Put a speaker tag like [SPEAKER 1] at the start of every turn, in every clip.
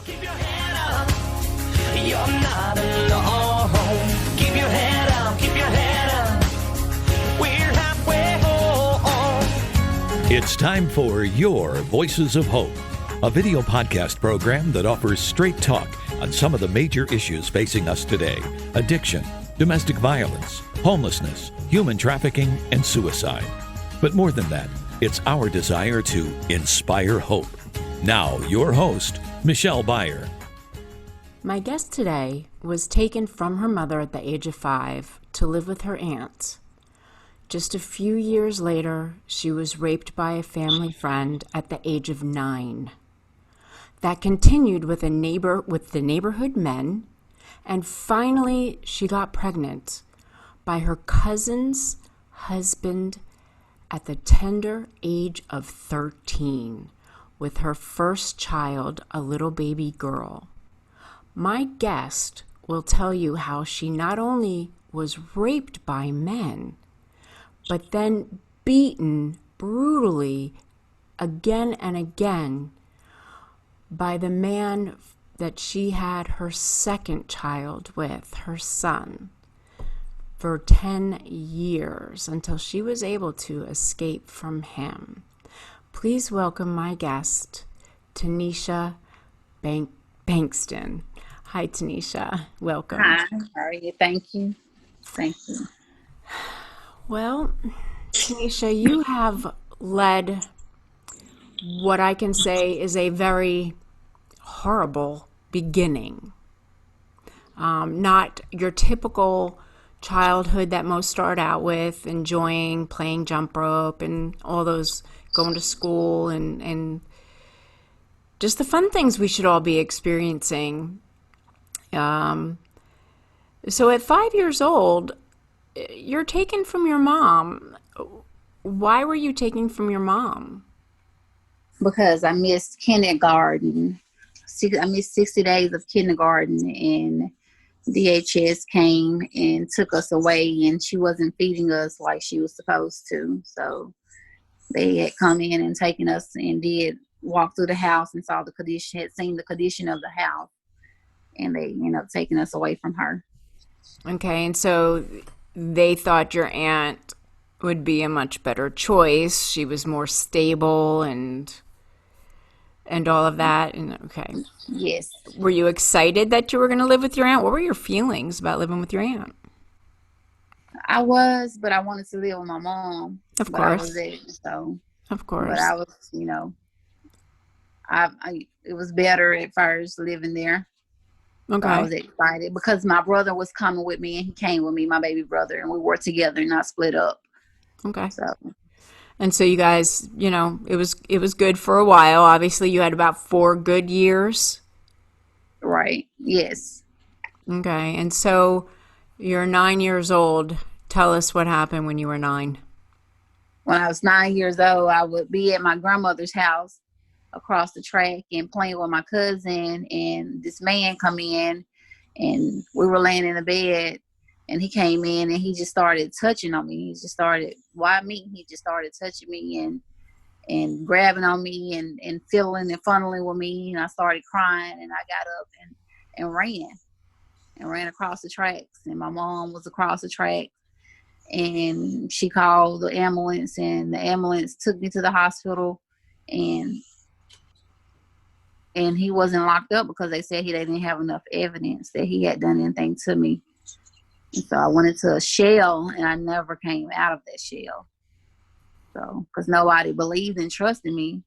[SPEAKER 1] Keep your head up. You're not alone. Keep your head up. Keep your head up. We're halfway home.
[SPEAKER 2] It's time for Your Voices of Hope, a video podcast program that offers straight talk on some of the major issues facing us today: addiction, domestic violence, homelessness, human trafficking, and suicide. But more than that, it's our desire to inspire hope. Now, your host, Michelle Byer.
[SPEAKER 3] My guest today was taken from her mother at the age of 5 to live with her aunt. Just a few years later, she was raped by a family friend at the age of 9. That continued with the neighborhood men, and finally she got pregnant by her cousin's husband at the tender age of 13, with her first child, a little baby girl. My guest will tell you how she not only was raped by men, but then beaten brutally again and again by the man that she had her second child with, her son, for 10 years until she was able to escape from him. Please welcome my guest, Tanisha Bankston. Hi, Tanisha. Welcome.
[SPEAKER 4] Hi, how are you? Thank you. Thank you.
[SPEAKER 3] Well, Tanisha, you have led what I can say is a very horrible beginning. Not your typical childhood that most start out with, enjoying playing jump rope and all those, going to school and just the fun things we should all be experiencing. So at 5 years old, you're taken from your mom. Why were you taken from your mom?
[SPEAKER 4] Because I missed kindergarten. I missed 60 days of kindergarten, and DHS came and took us away, and she wasn't feeding us like she was supposed to. So they had come in and taken us and did walk through the house and saw the condition, had seen the condition of the house, and they ended up taking us away from her.
[SPEAKER 3] Okay, and so they thought your aunt would be a much better choice. She was more stable and all of that. And okay.
[SPEAKER 4] Yes.
[SPEAKER 3] Were you excited that you were going to live with your aunt? What were your feelings about living with your aunt?
[SPEAKER 4] I was, but I wanted to live with my mom.
[SPEAKER 3] Of
[SPEAKER 4] but I
[SPEAKER 3] course.
[SPEAKER 4] was there, so.
[SPEAKER 3] Of course.
[SPEAKER 4] But I was, it was better at first living there.
[SPEAKER 3] Okay.
[SPEAKER 4] So I was excited because my brother was coming with me, and he came with me, my baby brother, and we were together and not split up.
[SPEAKER 3] Okay.
[SPEAKER 4] So.
[SPEAKER 3] And so you guys, it was good for a while. Obviously, you had about 4 good years.
[SPEAKER 4] Right. Yes.
[SPEAKER 3] Okay. And so you're 9 years old. Tell us what happened when you were 9.
[SPEAKER 4] When I was 9 years old, I would be at my grandmother's house across the track and playing with my cousin, and this man come in, and we were laying in the bed, and he came in and he just started touching on me. He just started, why me? He just started touching me and grabbing on me and fiddling and funneling with me, and I started crying, and I got up and ran across the tracks, and my mom was across the track, and she called the ambulance, and the ambulance took me to the hospital, and he wasn't locked up because they said they didn't have enough evidence that he had done anything to me. And so I went into a shell, and I never came out of that shell. So, because nobody believed and trusted me,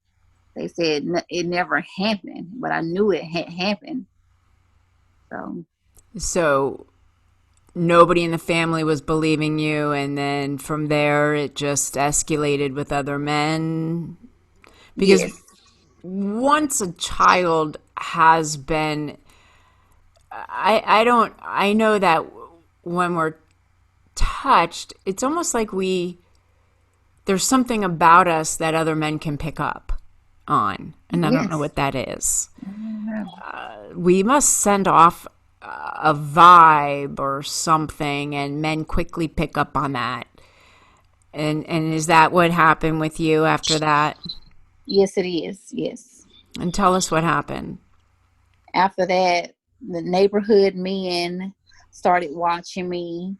[SPEAKER 4] they said it never happened, but I knew it had happened.
[SPEAKER 3] So nobody in the family was believing you, and then from there it just escalated with other men? Because
[SPEAKER 4] yes.
[SPEAKER 3] Once a child has been, I know that when we're touched, it's almost like there's something about us that other men can pick up on, and I don't know what that is. We must send off a vibe or something, and men quickly pick up on that. And is that what happened with you after that?
[SPEAKER 4] Yes, it is. Yes.
[SPEAKER 3] And tell us what happened.
[SPEAKER 4] After that, the neighborhood men started watching me.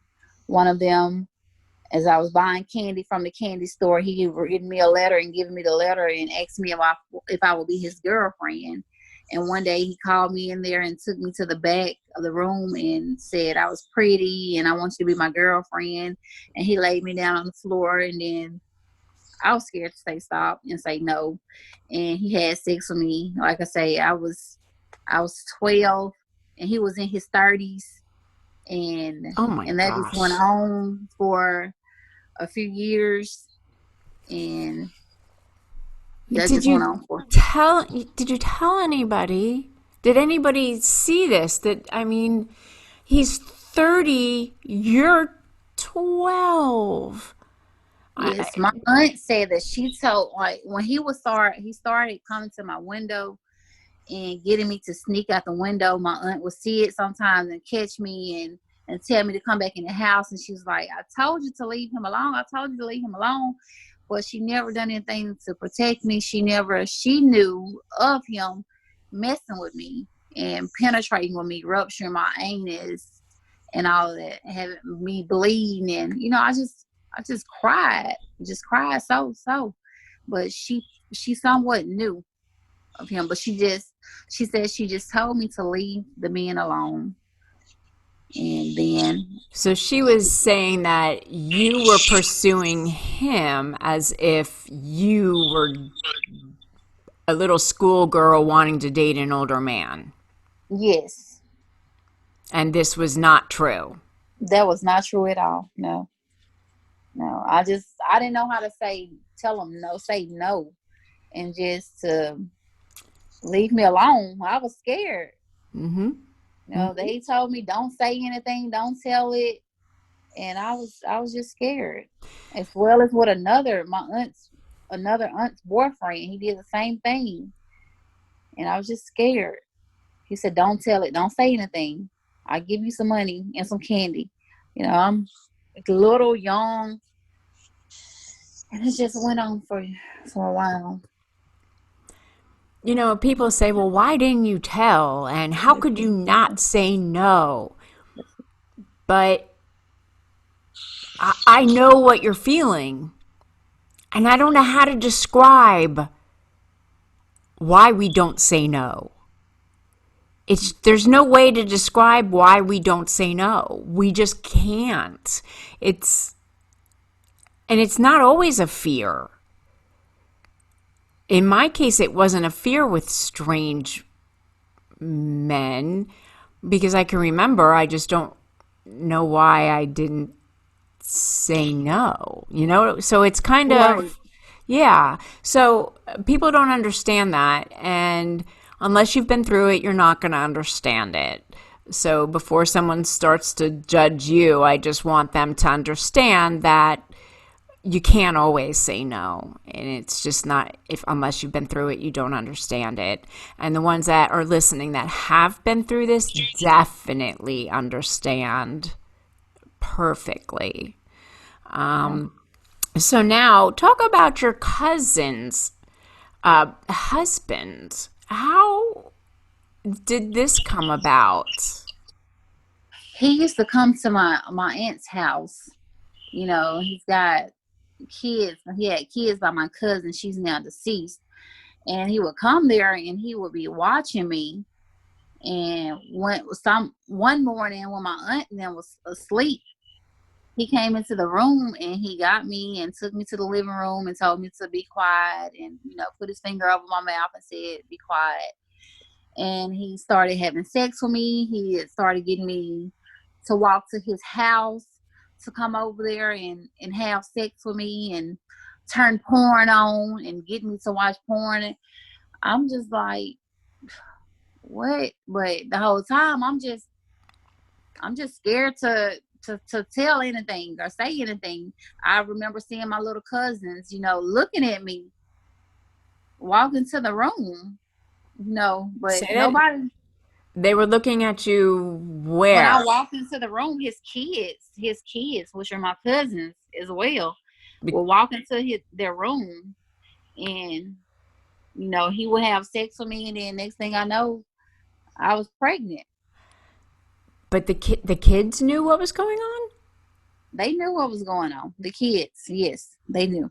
[SPEAKER 4] One of them, as I was buying candy from the candy store, he had written me a letter and given me the letter and asked me if I would be his girlfriend. And one day he called me in there and took me to the back of the room and said I was pretty and I want you to be my girlfriend. And he laid me down on the floor, and then I was scared to say stop and say no. And he had sex with me. Like I say, I was 12 and he was in his 30s. And
[SPEAKER 3] Oh my
[SPEAKER 4] that just went
[SPEAKER 3] gosh.
[SPEAKER 4] on for a few years, and that
[SPEAKER 3] Did
[SPEAKER 4] just went
[SPEAKER 3] you
[SPEAKER 4] on for.
[SPEAKER 3] did you tell anybody? Did anybody see this? That, I mean, he's 30, you're 12.
[SPEAKER 4] Yes, my aunt said that she told, like, when he started coming to my window and getting me to sneak out the window. My aunt would see it sometimes and catch me and tell me to come back in the house. And she was like, I told you to leave him alone. I told you to leave him alone. But she never done anything to protect me. She knew of him messing with me and penetrating with me, rupturing my anus and all of that, having me bleeding. And, I just cried so. But she somewhat knew of him, but she said she just told me to leave the men alone. And then
[SPEAKER 3] So she was saying that you were pursuing him as if you were a little schoolgirl wanting to date an older man.
[SPEAKER 4] yes,
[SPEAKER 3] And this was not true.
[SPEAKER 4] that was not true at all. No, no. I didn't know how to tell him no, say no, and just to leave me alone. I was scared.
[SPEAKER 3] Mm-hmm.
[SPEAKER 4] They told me don't say anything, don't tell it, and I was just scared. As well as with another aunt's boyfriend, he did the same thing, and I was just scared. He said, don't tell it. Don't say anything. I'll give you some money and some candy. I'm a little young. And it just went on for a while.
[SPEAKER 3] People say, well, why didn't you tell? And how could you not say no? But I know what you're feeling. And I don't know how to describe why we don't say no. There's no way to describe why we don't say no. We just can't. And it's not always a fear. In my case, it wasn't a fear with strange men, because I can remember. I just don't know why I didn't say no. So it's kind of,
[SPEAKER 4] Right.
[SPEAKER 3] yeah. So people don't understand that, and unless you've been through it, you're not going to understand it. So before someone starts to judge you, I just want them to understand that you can't always say no, and it's just not, if unless you've been through it, you don't understand it. And the ones that are listening that have been through this definitely understand perfectly. So now talk about your cousin's husband. How did this come about?
[SPEAKER 4] He used to come to my aunt's house. He's got kids. He had kids by my cousin. She's now deceased. And he would come there and he would be watching me. And one morning when my aunt then was asleep, he came into the room and he got me and took me to the living room and told me to be quiet and, put his finger over my mouth and said, be quiet. And he started having sex with me. He had started getting me to walk to his house to come over there and have sex with me and turn porn on and get me to watch porn. And I'm just like, what? But the whole time I'm just scared to tell anything or say anything. I remember seeing my little cousins, looking at me, walking to the room, but
[SPEAKER 3] Say that
[SPEAKER 4] nobody.
[SPEAKER 3] they were looking at you
[SPEAKER 4] When
[SPEAKER 3] where?
[SPEAKER 4] I walked into the room, his kids, which are my cousins as well, will walk into their room, and he would have sex with me, and then next thing I know, I was pregnant.
[SPEAKER 3] But the kids knew what was going on?
[SPEAKER 4] They knew what was going on. The kids, yes, they knew.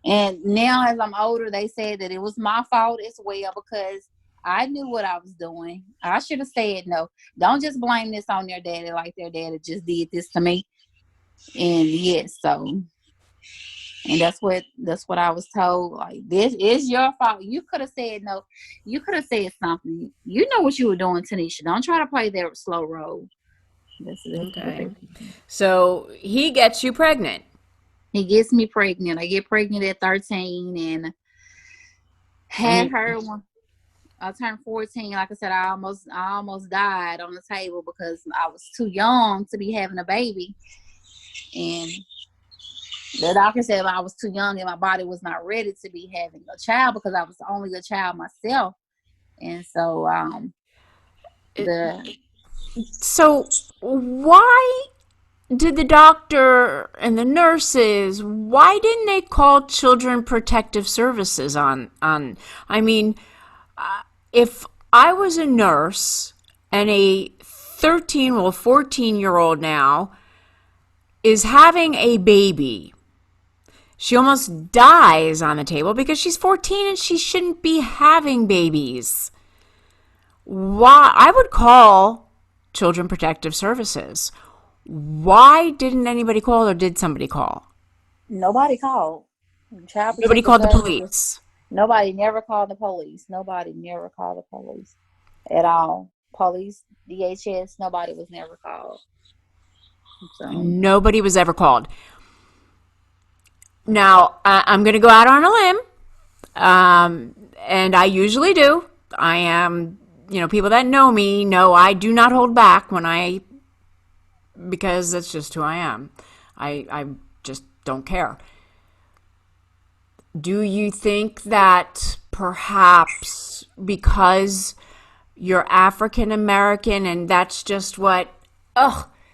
[SPEAKER 4] And now, as I'm older, they said that it was my fault as well because I knew what I was doing. I should have said no. Don't just blame this on their daddy like their daddy just did this to me. And yes, so and that's what I was told. Like, this is your fault. You could have said no. You could have said something. You know what you were doing, Tanisha. Don't try to play their slow road. That's what
[SPEAKER 3] Okay.
[SPEAKER 4] they.
[SPEAKER 3] So he gets you pregnant.
[SPEAKER 4] He gets me pregnant. I get pregnant at 13 and had
[SPEAKER 3] And
[SPEAKER 4] her when I turned 14. Like I said, I almost died on the table because I was too young to be having a baby. And the doctor said I was too young and my body was not ready to be having a child because I was only a child myself. And so the
[SPEAKER 3] so why did the doctor and the nurses, why didn't they call Children Protective Services on I mean, if I was a nurse and a 13 or 14-year-old now is having a baby, she almost dies on the table because she's 14 and she shouldn't be having babies. Why? I would call Children Protective Services. Why didn't anybody call, or did somebody call?
[SPEAKER 4] nobody called. Child
[SPEAKER 3] Nobody
[SPEAKER 4] Protective
[SPEAKER 3] called the
[SPEAKER 4] Services.
[SPEAKER 3] police.
[SPEAKER 4] Nobody never called the police. Nobody never called the police at all. Police, DHS, nobody was never called. So
[SPEAKER 3] Nobody was ever called. Now, I'm going to go out on a limb, and I usually do. I am, people that know me know I do not hold back because that's just who I am. I just don't care. Do you think that perhaps because you're African American and that's just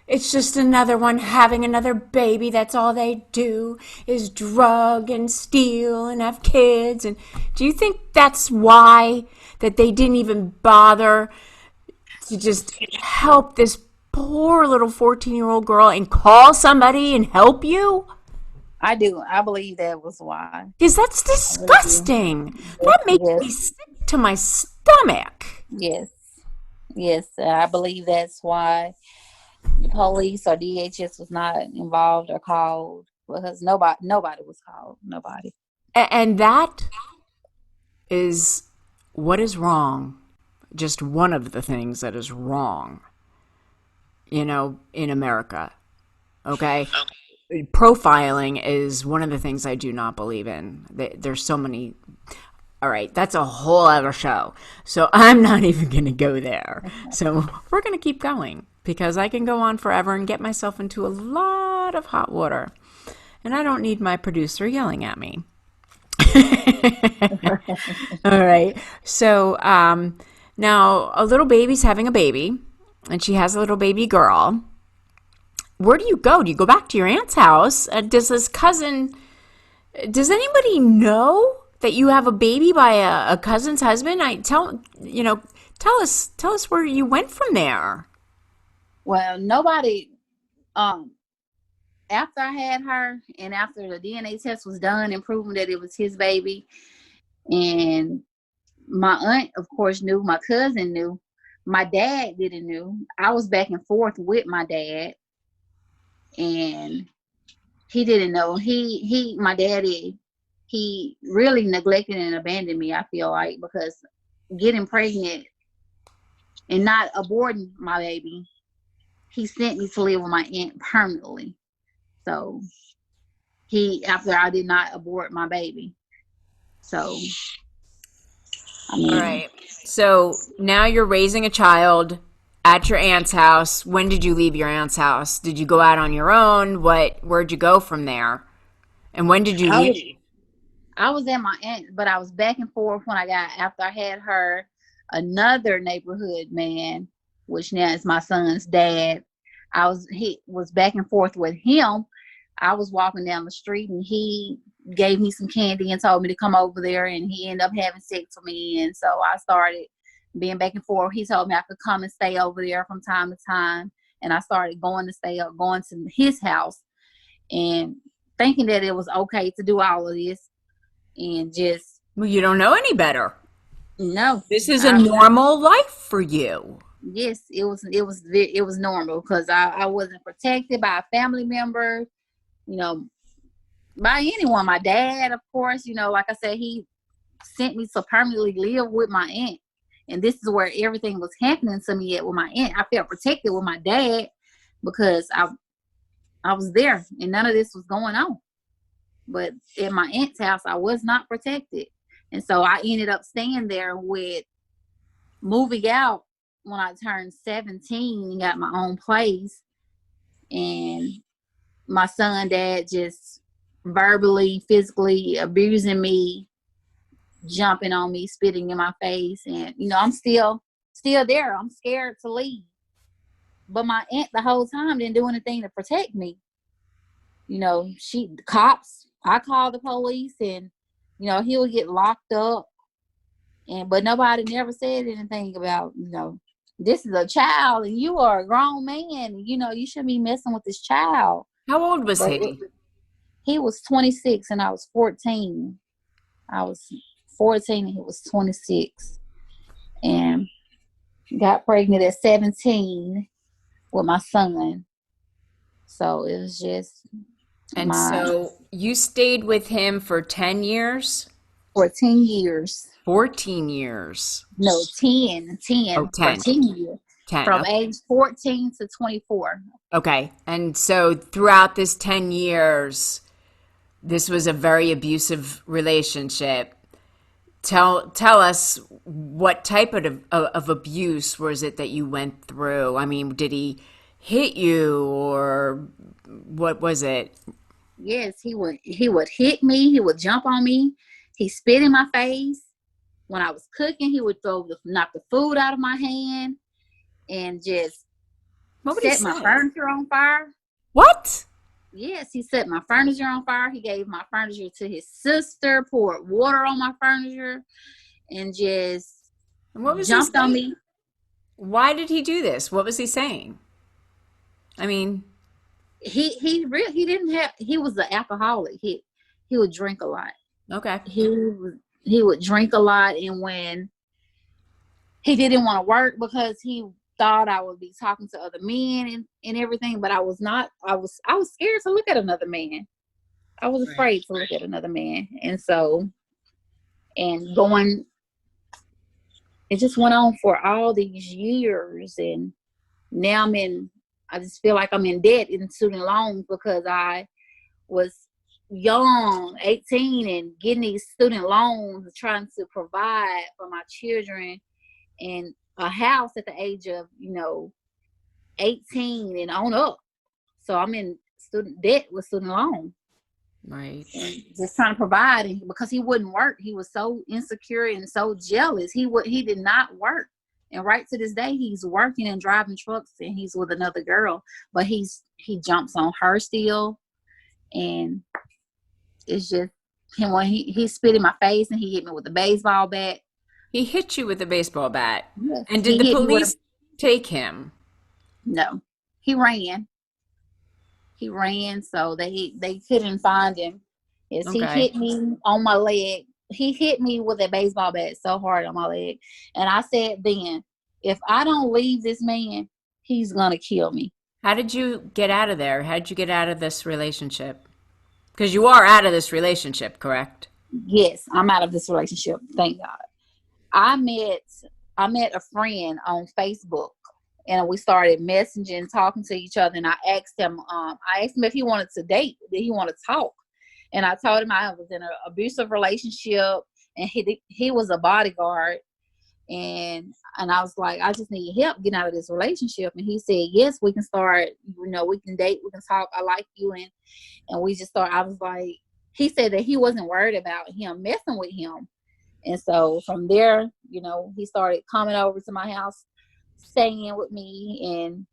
[SPEAKER 3] it's just another one having another baby, that's all they do is drug and steal and have kids, and do you think that's why that they didn't even bother to just help this poor little 14-year-old girl and call somebody and help you?
[SPEAKER 4] I do. I believe that was why.
[SPEAKER 3] Because that's
[SPEAKER 4] I really do.
[SPEAKER 3] disgusting. That makes me
[SPEAKER 4] Yes,
[SPEAKER 3] sick to my stomach.
[SPEAKER 4] yes, yes. I believe that's why the police or DHS was not involved or called because nobody was called. Nobody.
[SPEAKER 3] And that is what is wrong. Just one of the things that is wrong, in America. Okay? Profiling is one of the things I do not believe in. There's so many. All right, that's a whole other show. So I'm not even going to go there. So we're going to keep going because I can go on forever and get myself into a lot of hot water. And I don't need my producer yelling at me. All right. So now a little baby's having a baby, and she has a little baby girl. Where do you go? Do you go back to your aunt's house? Does anybody know that you have a baby by a cousin's husband? Tell us where you went from there.
[SPEAKER 4] Well, nobody. After I had her, and after the DNA test was done and proving that it was his baby, and my aunt, of course, knew. My cousin knew. My dad didn't know. I was back and forth with my dad, and he didn't know. My daddy, he really neglected and abandoned me, I feel like, because getting pregnant and not aborting my baby, he sent me to live with my aunt permanently. So after I did not abort my baby. So, I mean.
[SPEAKER 3] All right. So now you're raising a child at your aunt's house. When did you leave your aunt's house? Did you go out on your own? Where'd you go from there? And when did you leave?
[SPEAKER 4] I was at my aunt, but I was back and forth after I had her, another neighborhood man, which now is my son's dad. He was back and forth with him. I was walking down the street and he gave me some candy and told me to come over there, and he ended up having sex with me. And so I started being back and forth. He told me I could come and stay over there from time to time. And I started going to his house and thinking that it was okay to do all of this. And just,
[SPEAKER 3] Well, you don't know any better.
[SPEAKER 4] no.
[SPEAKER 3] This is a normal life for you.
[SPEAKER 4] Yes, it was normal because I wasn't protected by a family member, you know, by anyone. My dad, of course, you know, like I said, he sent me to permanently live with my aunt. And this is where everything was happening to me with my aunt. I felt protected with my dad because I was there and none of this was going on. But at my aunt's house, I was not protected. And so I ended up staying there with moving out when I turned 17 and got my own place. And my son dad just verbally, physically abusing me, jumping on me, spitting in my face. And, you know, I'm still there. I'm scared to leave. But my aunt the whole time didn't do anything to protect me. You know, I called the police and, you know, he would get locked up. But nobody never said anything about, you know, this is a child and you are a grown man. You know, you shouldn't be messing with this child.
[SPEAKER 3] How old was he?
[SPEAKER 4] He was 26 and I was 14. I was 14 and he was 26. And got pregnant at 17 with my son. So it was just.
[SPEAKER 3] And so you stayed with him for 10 years?
[SPEAKER 4] 14 years.
[SPEAKER 3] 14 years.
[SPEAKER 4] No, 10.
[SPEAKER 3] Oh, 10.
[SPEAKER 4] 14 years.
[SPEAKER 3] 10.
[SPEAKER 4] From
[SPEAKER 3] Okay.
[SPEAKER 4] age 14 to 24.
[SPEAKER 3] Okay. And so throughout this 10 years, this was a very abusive relationship. Tell us what type of abuse was it that you went through? I mean, did he hit you or what was it?
[SPEAKER 4] Yes, he would hit me. He would jump on me. He spit in my face. When I was cooking, he would knock the food out of my hand and just set my furniture on fire.
[SPEAKER 3] What?
[SPEAKER 4] Yes, he set my furniture on fire. He gave my furniture to his sister, poured water on my furniture, and just jumped on me.
[SPEAKER 3] Why did he do this? What was he saying? I mean,
[SPEAKER 4] he was an alcoholic. He would drink a lot.
[SPEAKER 3] Okay.
[SPEAKER 4] He would drink a lot, and when he didn't want to work because he thought I would be talking to other men and everything, but I was not. I was scared to look at another man. I was afraid to look at another man. And so, it just went on for all these years. And now I just feel like I'm in debt in student loans because I was young, 18, and getting these student loans, trying to provide for my children and a house at the age of, 18 and on up. So I'm in student debt with student loan.
[SPEAKER 3] Right.
[SPEAKER 4] And just trying to provide, and because he wouldn't work, he was so insecure and so jealous. He did not work. And right to this day, he's working and driving trucks and he's with another girl, but he jumps on her still. And it's just him when he spit in my face and he hit me with a baseball bat.
[SPEAKER 3] He hit you with a baseball bat.
[SPEAKER 4] Yes.
[SPEAKER 3] And did the police take him?
[SPEAKER 4] No. He ran. So they couldn't find him. Yes, okay. He hit me on my leg. He hit me with a baseball bat so hard on my leg. And I said then, if I don't leave this man, he's going to kill me.
[SPEAKER 3] How did you get out of there? How did you get out of this relationship? Because you are out of this relationship, correct?
[SPEAKER 4] Yes, I'm out of this relationship. Thank God. I met a friend on Facebook, and we started messaging, talking to each other. And I asked him if he wanted to date, that he wanted to talk. And I told him I was in an abusive relationship, and he was a bodyguard. And I was like, I just need help getting out of this relationship. And he said, yes, we can start, we can date, we can talk. I like you. And we just started. I was like, he said that he wasn't worried about him messing with him. And so from there, he started coming over to my house, staying with me and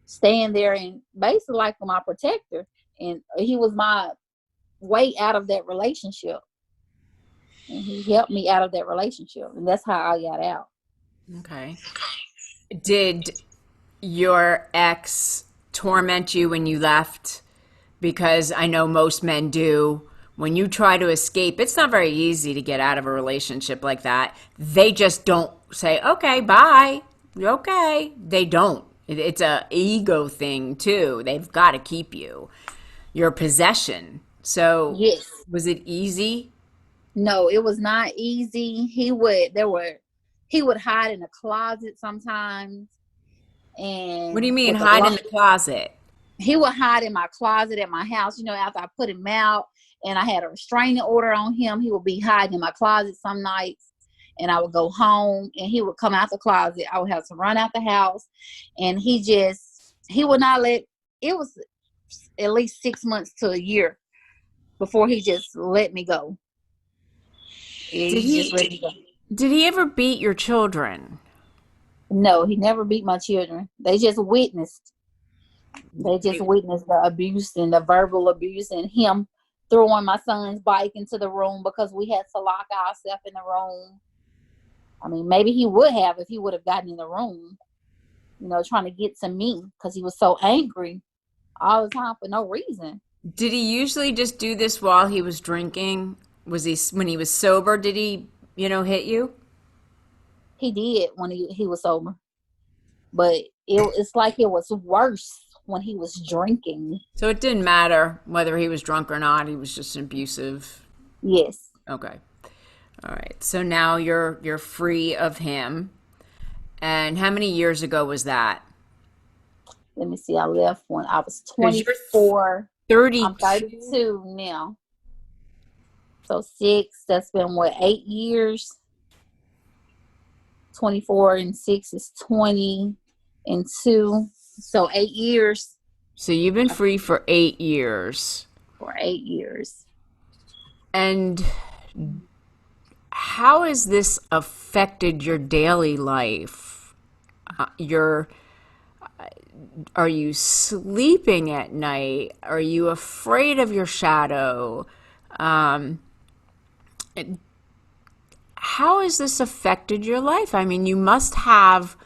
[SPEAKER 4] staying there and basically like my protector. And he was my way out of that relationship. And he helped me out of that relationship. And that's how I got out.
[SPEAKER 3] Okay. Did your ex torment you when you left? Because I know most men do. When you try to escape, it's not very easy to get out of a relationship like that. They just don't say, okay, bye. Okay. They don't. It's a ego thing too. They've got to keep you. Your possession. So
[SPEAKER 4] Yes.
[SPEAKER 3] was it easy?
[SPEAKER 4] No, it was not easy. He would hide in a closet sometimes,
[SPEAKER 3] What do
[SPEAKER 4] and
[SPEAKER 3] you mean
[SPEAKER 4] with the
[SPEAKER 3] hide in the closet?
[SPEAKER 4] he would hide in my closet at my house. After I put him out and I had a restraining order on him, he would be hiding in my closet some nights. And I would go home and he would come out the closet. I would have to run out the house. And he would not let, it was at least 6 months to a year before he just let me go.
[SPEAKER 3] Did
[SPEAKER 4] He just
[SPEAKER 3] he
[SPEAKER 4] let me go.
[SPEAKER 3] did he ever beat your children?
[SPEAKER 4] No, he never beat my children. They just witnessed the abuse and the verbal abuse and him throwing my son's bike into the room because we had to lock ourselves in the room. I mean, maybe he would have if he would have gotten in the room, trying to get to me because he was so angry all the time for no reason.
[SPEAKER 3] Did he usually just do this while he was drinking? Was he when he was sober, did he, hit you?
[SPEAKER 4] He did when he was sober, but it's like it was worse when he was drinking.
[SPEAKER 3] So it didn't matter whether he was drunk or not, he was just abusive.
[SPEAKER 4] Yes.
[SPEAKER 3] Okay. All right. So now you're free of him. And how many years ago was that?
[SPEAKER 4] Let me see. I left when I was
[SPEAKER 3] 'Cause you're
[SPEAKER 4] 24.
[SPEAKER 3] 32.
[SPEAKER 4] I'm 32 now. So that's been what, 8 years? 24 and 6 is 20 and 2. So 8 years.
[SPEAKER 3] So you've been free for 8 years.
[SPEAKER 4] For 8 years.
[SPEAKER 3] And how has this affected your daily life? Are you sleeping at night? Are you afraid of your shadow? Um, how has this affected your life? I mean, you must have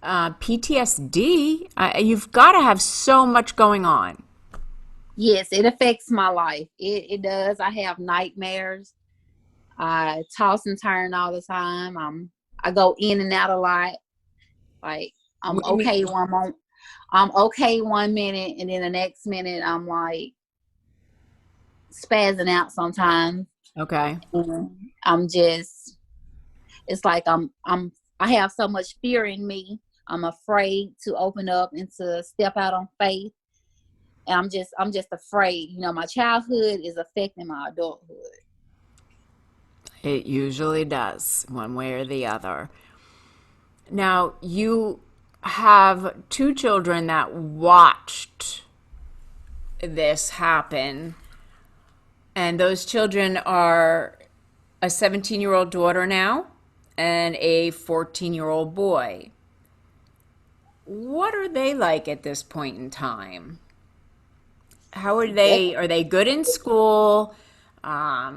[SPEAKER 3] PTSD. You've got to have so much going on.
[SPEAKER 4] Yes, it affects my life. It does. I have nightmares. I toss and turn all the time. I go in and out a lot. Like I'm
[SPEAKER 3] What do you
[SPEAKER 4] okay
[SPEAKER 3] mean?
[SPEAKER 4] I'm okay 1 minute, and then the next minute I'm like spazzing out sometimes.
[SPEAKER 3] Okay.
[SPEAKER 4] And it's like I have so much fear in me. I'm afraid to open up and to step out on faith. And I'm just afraid. My childhood is affecting my adulthood.
[SPEAKER 3] It usually does, one way or the other. Now, you have two children that watched this happen, and those children are a 17-year-old daughter now and a 14-year-old boy. What are they like at this point in time? Are they good in school? How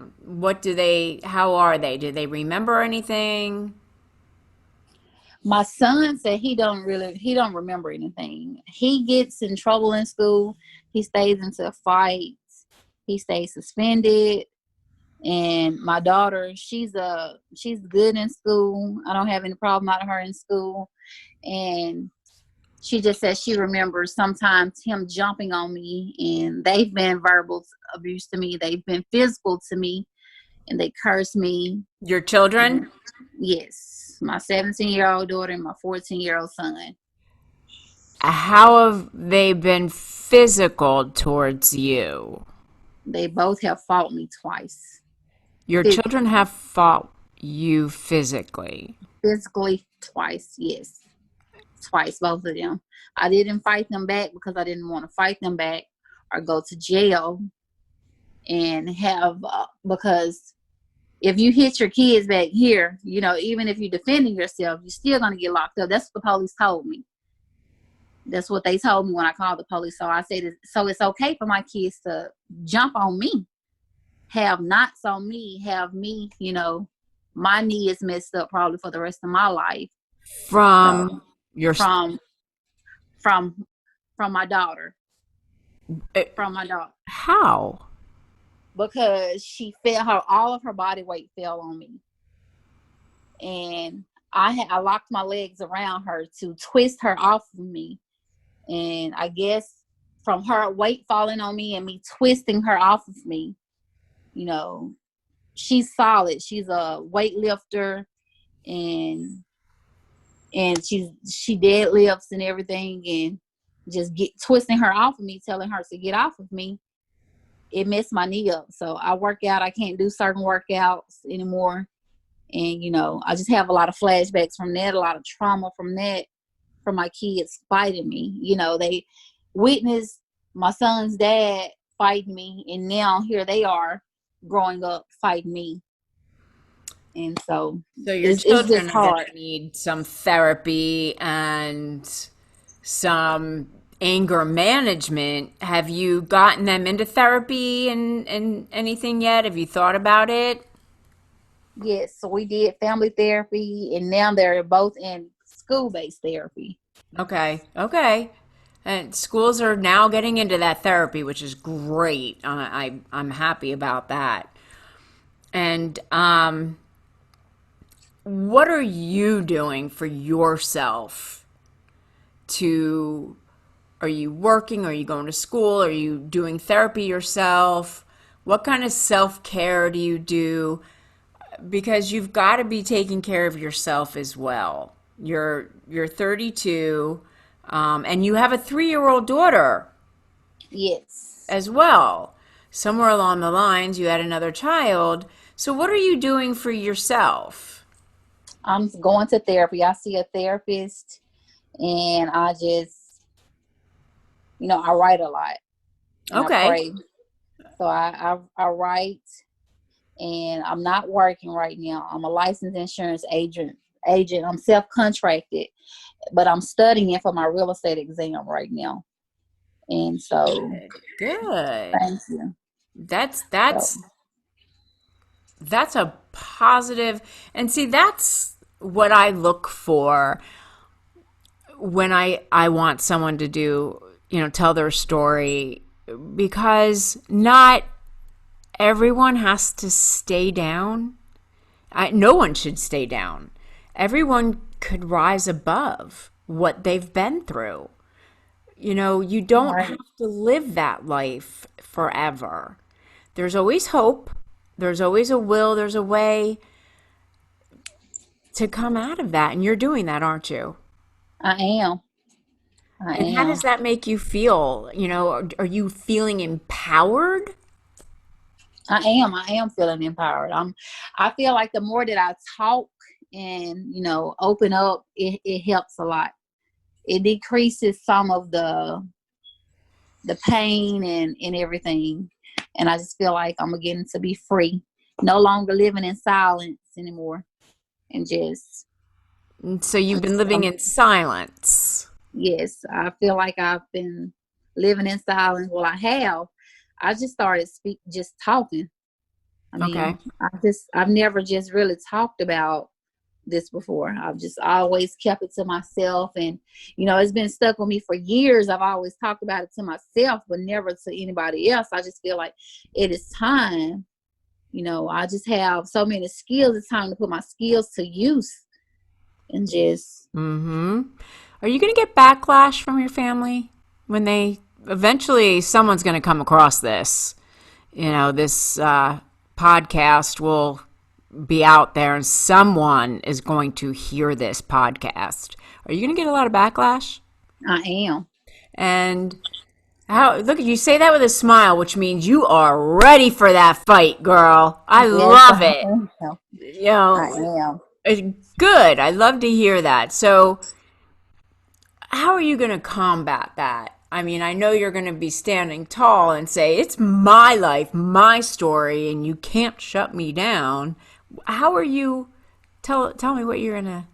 [SPEAKER 3] are they? Do they remember anything?
[SPEAKER 4] My son said he don't remember anything. He gets in trouble in school. He stays into fights. He stays suspended. And my daughter, she's good in school. I don't have any problem out of her in school. And she just says she remembers sometimes him jumping on me, and they've been verbal abuse to me. They've been physical to me, and they curse me.
[SPEAKER 3] Your children?
[SPEAKER 4] Yes, my 17-year-old daughter and my 14-year-old son.
[SPEAKER 3] How have they been physical towards you?
[SPEAKER 4] They both have fought me twice.
[SPEAKER 3] Your children have fought you physically.
[SPEAKER 4] Physically twice, yes. Twice, both of them. I didn't fight them back because I didn't want to fight them back or go to jail and have, because if you hit your kids back here, even if you're defending yourself, you're still going to get locked up. That's what the police told me. That's what they told me when I called the police. So I said, so it's okay for my kids to jump on me, have knots on me, have me, my knee is messed up probably for the rest of my life.
[SPEAKER 3] From
[SPEAKER 4] So
[SPEAKER 3] your
[SPEAKER 4] from from from my daughter,
[SPEAKER 3] uh,
[SPEAKER 4] from my daughter,
[SPEAKER 3] how?
[SPEAKER 4] because she felt her all of her body weight fell on me, and I locked my legs around her to twist her off of me, and I guess from her weight falling on me and me twisting her off of me, you know, she's solid. She's a weightlifter, and she deadlifts and everything, and just get twisting her off of me, telling her to get off of me. It messed my knee up. So I work out. I can't do certain workouts anymore. And, I just have a lot of flashbacks from that, a lot of trauma from that, from my kids fighting me. They witnessed my son's dad fighting me, and now here they are growing up fighting me. And so
[SPEAKER 3] So your
[SPEAKER 4] it's just
[SPEAKER 3] children are going
[SPEAKER 4] hard.
[SPEAKER 3] to need some therapy and some anger management. Have you gotten them into therapy and anything yet? Have you thought about it?
[SPEAKER 4] Yes, so we did family therapy, and now they're both in school-based therapy.
[SPEAKER 3] Okay. Okay. And schools are now getting into that therapy, which is great. I'm happy about that. And what are you doing for yourself to, are you working? Are you going to school? Are you doing therapy yourself? What kind of self-care do you do? Because you've got to be taking care of yourself as well. You're 32, and you have a 3-year-old daughter
[SPEAKER 4] Yes.
[SPEAKER 3] as well. Somewhere along the lines, you had another child. So what are you doing for yourself?
[SPEAKER 4] I'm going to therapy. I see a therapist, and I just, I write a lot, and I
[SPEAKER 3] Okay.
[SPEAKER 4] pray. So I write, and I'm not working right now. I'm a licensed insurance agent. I'm self-contracted, but I'm studying for my real estate exam right now. And so,
[SPEAKER 3] Good.
[SPEAKER 4] thank you.
[SPEAKER 3] That's
[SPEAKER 4] So,
[SPEAKER 3] that's that's a positive. And see, that's what I look for when I want someone to do, tell their story, because not everyone has to stay down. No one should stay down. Everyone could rise above what they've been through. You don't
[SPEAKER 4] right.
[SPEAKER 3] have to live that life forever. There's always hope. There's always a will. There's a way to come out of that. And you're doing that, aren't you?
[SPEAKER 4] I am. I
[SPEAKER 3] And how
[SPEAKER 4] am.
[SPEAKER 3] does that make you feel? Are you feeling empowered?
[SPEAKER 4] I am feeling empowered. I feel like the more that I talk and, open up, it helps a lot. It decreases some of the pain and everything. And I just feel like I'm getting to be free, no longer living in silence anymore. And just,
[SPEAKER 3] And so you've been living in silence.
[SPEAKER 4] yes, I feel like I've been living in silence. Well, I have. I just started just talking. I
[SPEAKER 3] Okay.
[SPEAKER 4] mean, I've never just really talked about this before. I've just always kept it to myself, and it's been stuck with me for years. I've always talked about it to myself, but never to anybody else. I just feel like it is time. I just have so many skills. It's time to put my skills to use, and just
[SPEAKER 3] Mm-hmm. Are you going to get backlash from your family when they eventually someone's going to come across this? This podcast will be out there and someone is going to hear this podcast. Are you going to get a lot of backlash?
[SPEAKER 4] I am.
[SPEAKER 3] And how, look, you say that with a smile, which means you are ready for that fight, girl. I
[SPEAKER 4] Yes,
[SPEAKER 3] love
[SPEAKER 4] I
[SPEAKER 3] it.
[SPEAKER 4] am.
[SPEAKER 3] You
[SPEAKER 4] I
[SPEAKER 3] know,
[SPEAKER 4] am.
[SPEAKER 3] good. I love to hear that. So, how are you going to combat that? I mean, I know you're going to be standing tall and say, it's my life, my story, and you can't shut me down. How are you? Tell me what you're going to.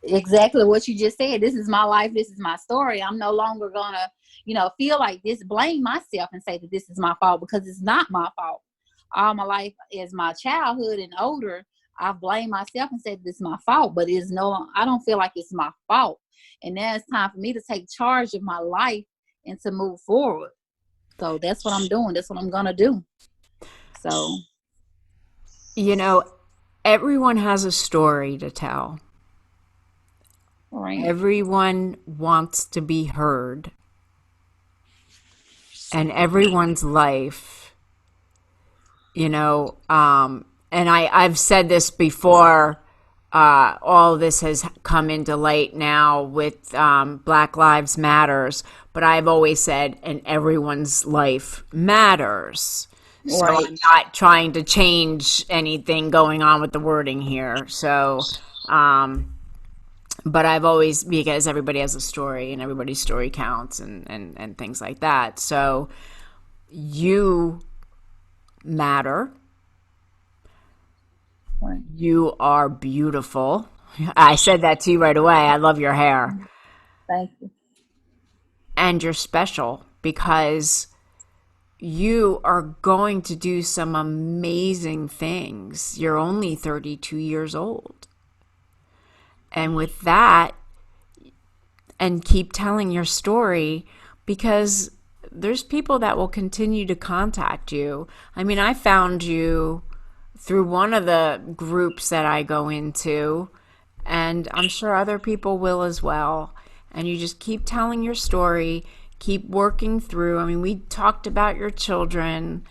[SPEAKER 4] Exactly what you just said. This is my life. This is my story. I'm no longer gonna, feel like this, blame myself and say that this is my fault, because it's not my fault. All my life, as my childhood and older, I blame myself and said this is my fault, but it's no, I don't feel like it's my fault. And now it's time for me to take charge of my life and to move forward. So that's what I'm doing. That's what I'm gonna do. So
[SPEAKER 3] You know, everyone has a story to tell.
[SPEAKER 4] right,
[SPEAKER 3] Everyone wants to be heard. And everyone's life, and I've said this before, all this has come into light now with Black Lives Matters, but I've always said, and everyone's life matters. So
[SPEAKER 4] right,
[SPEAKER 3] I'm not trying to change anything going on with the wording here. So, but I've always, because everybody has a story and everybody's story counts and things like that. So you matter.
[SPEAKER 4] right.
[SPEAKER 3] You are beautiful. I said that to you right away. I love your hair.
[SPEAKER 4] Thank you.
[SPEAKER 3] And you're special because you are going to do some amazing things. You're only 32 years old. And with that, and keep telling your story, because there's people that will continue to contact you. I mean, I found you through one of the groups that I go into, and I'm sure other people will as well. And you just keep telling your story, keep working through. I mean, we talked about your children,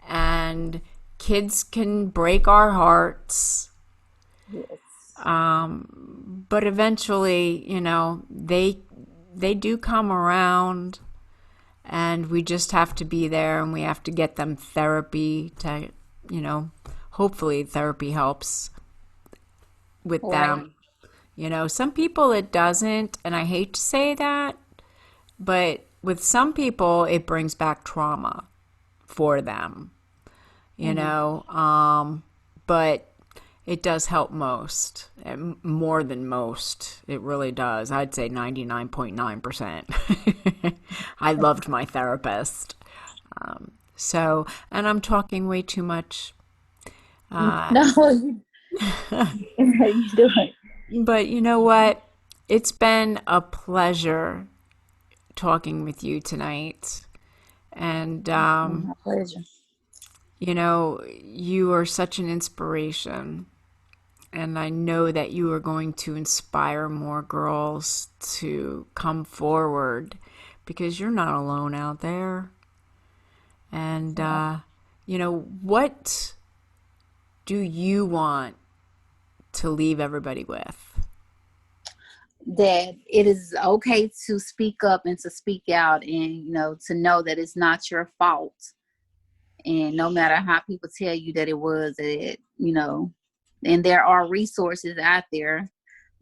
[SPEAKER 3] and kids can break our hearts.
[SPEAKER 4] Yes.
[SPEAKER 3] But eventually, they do come around, and we just have to be there, and we have to get them therapy to, hopefully therapy helps with them. Some people it doesn't, and I hate to say that, but with some people it brings back trauma for them, but it does help most, more than most. It really does. I'd say 99.9%. I loved my therapist. And I'm talking way too much.
[SPEAKER 4] No, you do it.
[SPEAKER 3] But you know what? It's been a pleasure talking with you tonight. And,
[SPEAKER 4] My pleasure.
[SPEAKER 3] you are such an inspiration. And I know that you are going to inspire more girls to come forward because you're not alone out there. And, what do you want to leave everybody with?
[SPEAKER 4] That it is okay to speak up and to speak out, and, to know that it's not your fault. And no matter how people tell you that it was, and there are resources out there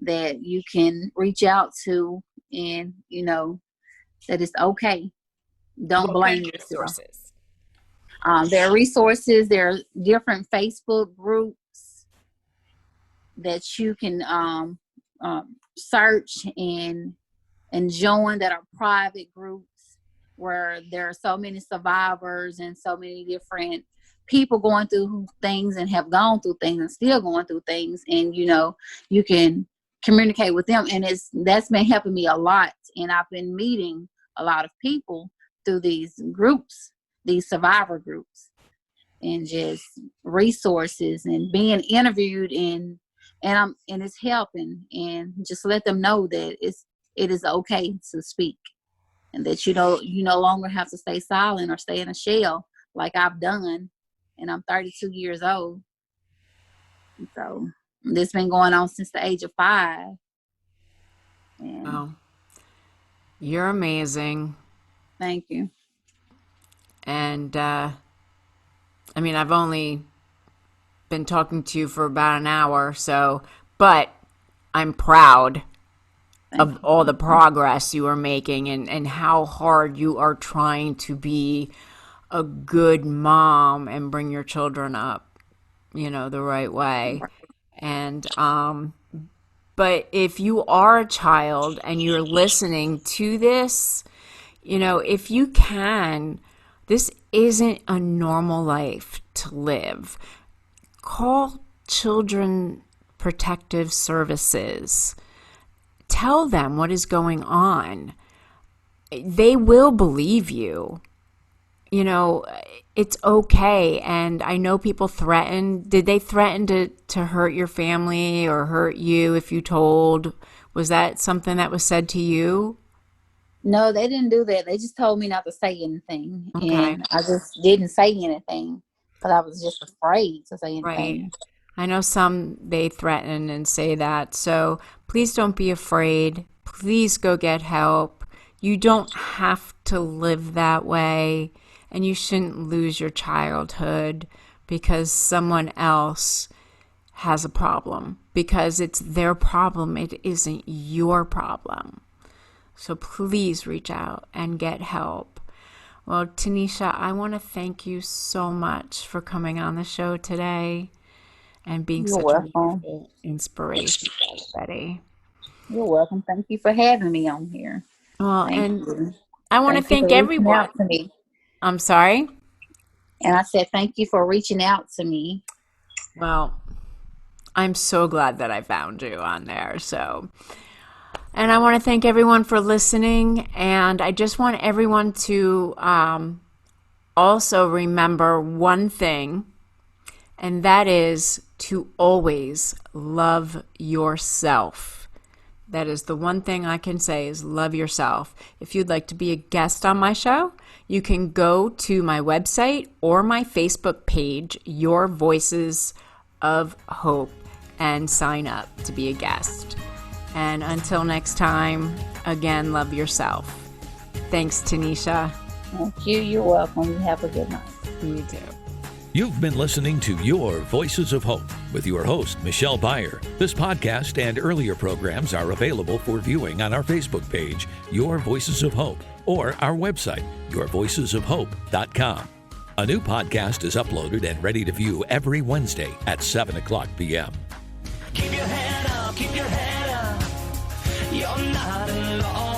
[SPEAKER 4] that you can reach out to, and that it's okay. Don't blame yourself. There are resources. There are different Facebook groups that you can search and join, that are private groups where there are so many survivors and so many different people going through things and have gone through things and still going through things, and you can communicate with them, and that's been helping me a lot. And I've been meeting a lot of people through these groups, these survivor groups, and just resources and being interviewed, and it's helping. And just let them know that it is okay to speak, and that you no longer have to stay silent or stay in a shell like I've done. And I'm 32 years old. So this been going on since the age of 5. And
[SPEAKER 3] Oh, you're amazing.
[SPEAKER 4] thank you.
[SPEAKER 3] And, I've only been talking to you for about an hour, but I'm proud of all the progress you are making, and how hard you are trying to be a good mom and bring your children up, the right way. And, but if you are a child and you're listening to this, if you can, this isn't a normal life to live. Call Children Protective Services. Tell them what is going on. They will believe you. You know, it's okay. And I know people threaten. Did they threaten to hurt your family or hurt you if you told? Was that something that was said to you?
[SPEAKER 4] No, they didn't do that. They just told me not to say anything.
[SPEAKER 3] Okay.
[SPEAKER 4] And I just didn't say anything because I was just afraid to say
[SPEAKER 3] Right.
[SPEAKER 4] anything.
[SPEAKER 3] I know some, they threaten and say that. So please don't be afraid. Please go get help. You don't have to live that way, and you shouldn't lose your childhood because someone else has a problem, because it's their problem. It isn't your problem. So please reach out and get help. Well, Tanisha, I want to thank you so much for coming on the show today and being
[SPEAKER 4] You're
[SPEAKER 3] such a
[SPEAKER 4] welcome.
[SPEAKER 3] wonderful inspiration for everybody.
[SPEAKER 4] You're welcome. Thank you for having me on here.
[SPEAKER 3] Well,
[SPEAKER 4] Thank
[SPEAKER 3] and
[SPEAKER 4] you.
[SPEAKER 3] I want to
[SPEAKER 4] Thank you
[SPEAKER 3] thank
[SPEAKER 4] for reaching
[SPEAKER 3] everyone.
[SPEAKER 4] out to me.
[SPEAKER 3] I'm sorry?
[SPEAKER 4] And I said, thank you for reaching out to me.
[SPEAKER 3] Well, I'm so glad that I found you on there. And I want to thank everyone for listening. And I just want everyone to also remember one thing, and that is to always love yourself. That is the one thing I can say, is love yourself. If you'd like to be a guest on my show, you can go to my website or my Facebook page, Your Voices of Hope, and sign up to be a guest. And until next time, again, love yourself. Thanks, Tanisha.
[SPEAKER 4] Thank you. You're welcome. You have a good night.
[SPEAKER 3] You too.
[SPEAKER 2] You've been listening to Your Voices of Hope with your host, Michelle Beyer. This podcast and earlier programs are available for viewing on our Facebook page, Your Voices of Hope, or our website, yourvoicesofhope.com. A new podcast is uploaded and ready to view every Wednesday at 7 o'clock p.m.
[SPEAKER 1] Keep your head up, keep your head up. You're not alone.